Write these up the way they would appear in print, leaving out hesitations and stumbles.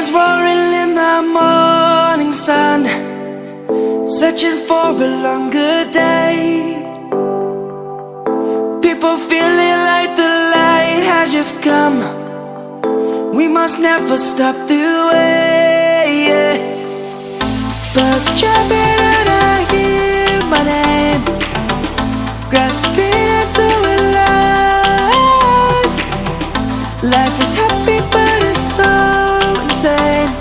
lions roaring in the morning sun, searching for a longer day. People feeling like the light has just come. We must never stop the way, yeah. Birds chirping and I hear my name, grasping into a life. Life is happy but it's so insane.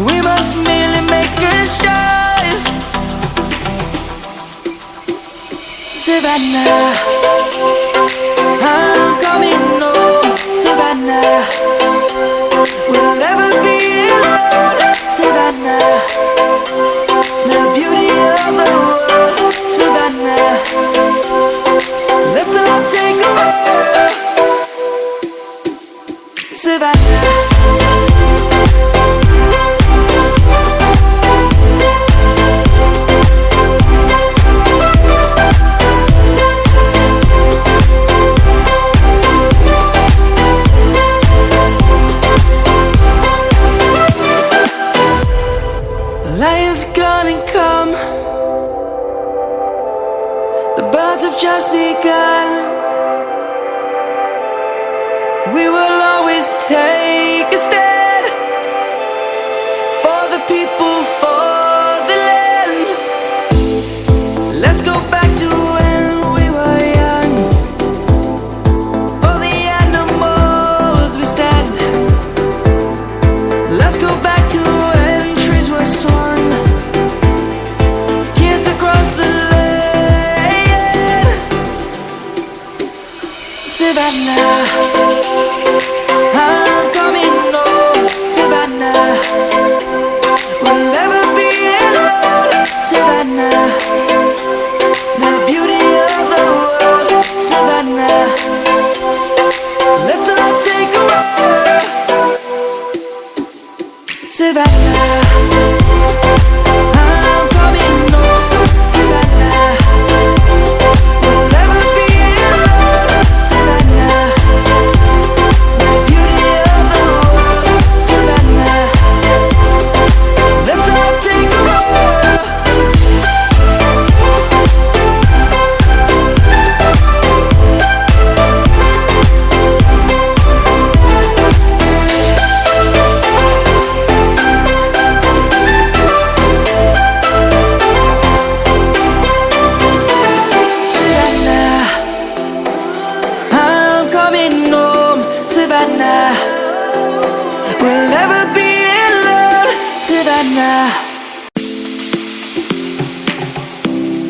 We must merely make a start. Savannah, I'm coming home. Savannah, we'll never be alone. Savannah, the beauty of the world. Savannah, let's all take a walk. Savannah. Lion's gonna come. The birds have just begun. We will always take a stand for the people, for the land. Let's go back to when we were young. For the animals we stand. Let's go back to when trees were swung, kids across the land. Savannah, I'm coming home. Savannah, we'll never be alone. Savannah, the beauty of the world. Savannah, let's all take a walk. Savannah, I'm coming home. Savannah, we'll never be alone. Savannah, the beauty of the world. Savannah, let's all take a walk. Savannah, we'll never be alone. Savannah.